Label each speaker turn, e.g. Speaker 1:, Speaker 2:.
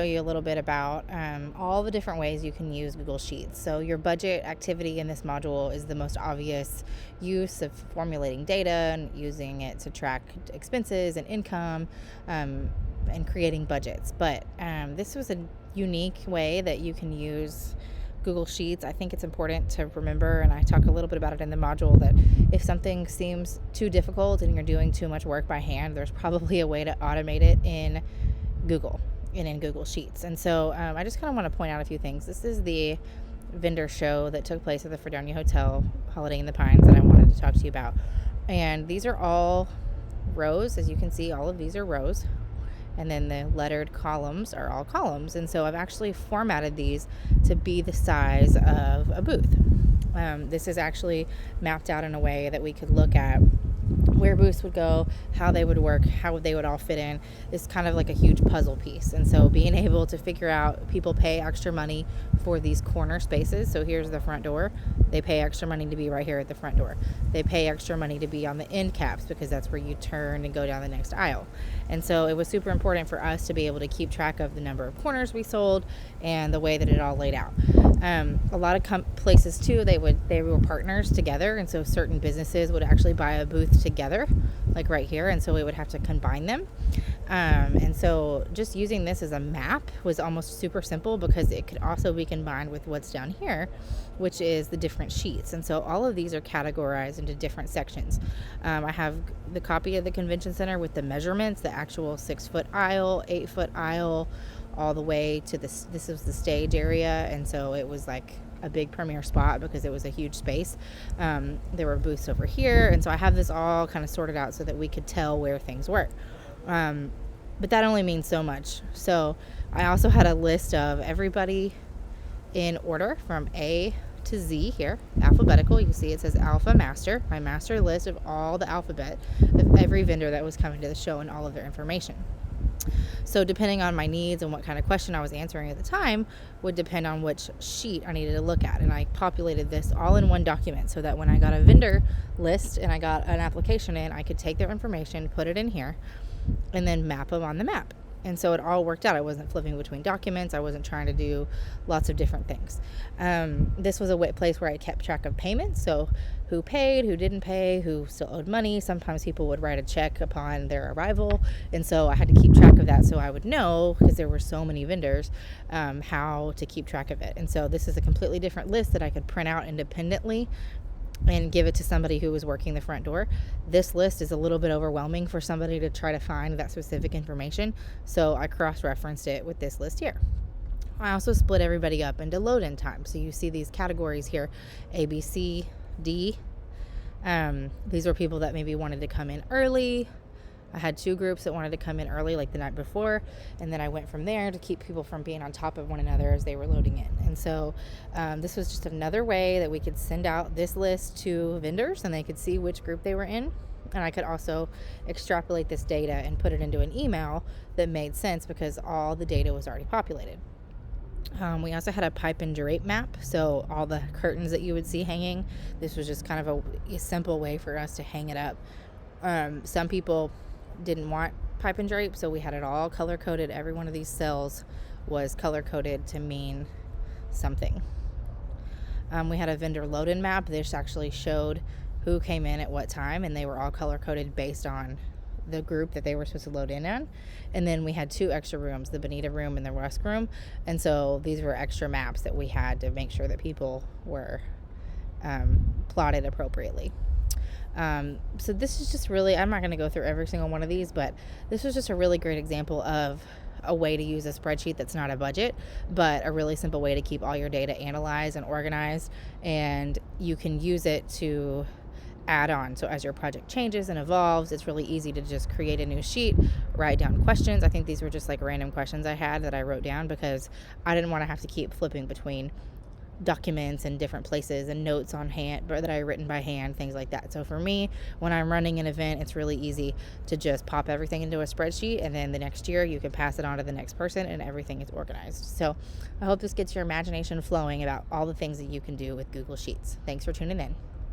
Speaker 1: Show you a little bit about all the different ways you can use Google Sheets. So your budget activity in this module is the most obvious use of formulating data and using it to track expenses and income and creating budgets. But this was a unique way that you can use Google Sheets. I think it's important to remember, and I talk a little bit about it in the module, that if something seems too difficult and you're doing too much work by hand, there's probably a way to automate it in Google and in Google Sheets. And so I just kind of want to point out a few things. This is the vendor show that took place at the Fredonia Hotel, Holiday in the Pines, that I wanted to talk to you about. And these are all rows. As you can see, all of these are rows. And then the lettered columns are all columns. And so I've actually formatted these to be the size of a booth. This is actually mapped out in a way that we could look at where booths would go, how they would work, how they would all fit in. Is kind of like a huge puzzle piece. And so being able to figure out, people pay extra money for these corner spaces. So here's the front door. They pay extra money to be right here at the front door. They pay extra money to be on the end caps because that's where you turn and go down the next aisle. And so it was super important for us to be able to keep track of the number of corners we sold and the way that it all laid out. A lot of places too, they were partners together, and so certain businesses would actually buy a booth together, like right here, and so we would have to combine them. And so just using this as a map was almost super simple because it could also be combined with what's down here, which is the different sheets. And so all of these are categorized into different sections. I have the copy of the convention center with the measurements, the actual 6-foot aisle, 8-foot aisle, all the way to this was the stage area. And so it was like a big premier spot because it was a huge space. There were booths over here. And so I have this all kind of sorted out so that we could tell where things were. But that only means so much. So I also had a list of everybody in order from A to Z here, alphabetical. You can see it says Alpha Master, my master list of all the alphabet of every vendor that was coming to the show and all of their information. So depending on my needs and what kind of question I was answering at the time would depend on which sheet I needed to look at. And I populated this all in one document so that when I got a vendor list and I got an application in, I could take their information, put it in here, and then map them on the map. And so it all worked out. I wasn't flipping between documents. I wasn't trying to do lots of different things. This was a place where I kept track of payments. So who paid, who didn't pay, who still owed money. Sometimes people would write a check upon their arrival. And so I had to keep track of that so I would know, because there were so many vendors, how to keep track of it. And so this is a completely different list that I could print out independently and give it to somebody who was working the front door. This list is a little bit overwhelming for somebody to try to find that specific information, so I cross-referenced it with this list here. I also split everybody up into load-in time. So you see these categories here, A, B, C, D. These were people that maybe wanted to come in early. I had 2 groups that wanted to come in early, like the night before, and then I went from there to keep people from being on top of one another as they were loading in. And so this was just another way that we could send out this list to vendors and they could see which group they were in. And I could also extrapolate this data and put it into an email that made sense because all the data was already populated. We also had a pipe and drape map, so all the curtains that you would see hanging, this was just kind of a simple way for us to hang it up. Some people didn't want pipe and drape, so we had it all color coded. Every one of these cells was color coded to mean something. We had a vendor load-in map. This actually showed who came in at what time, and they were all color coded based on the group that they were supposed to load in on. And then we had 2 extra rooms, the Bonita room and the Rusk room, and so these were extra maps that we had to make sure that people were plotted appropriately. So this is just really, I'm not going to go through every single one of these, but this was just a really great example of a way to use a spreadsheet that's not a budget, but a really simple way to keep all your data analyzed and organized, and you can use it to add on. So as your project changes and evolves, it's really easy to just create a new sheet, write down questions. I think these were just like random questions I had that I wrote down because I didn't want to have to keep flipping between documents and different places and notes on hand that I written by hand, things like that. So for me, when I'm running an event, it's really easy to just pop everything into a spreadsheet, and then the next year you can pass it on to the next person and everything is organized. So I hope this gets your imagination flowing about all the things that you can do with Google Sheets. Thanks for tuning in.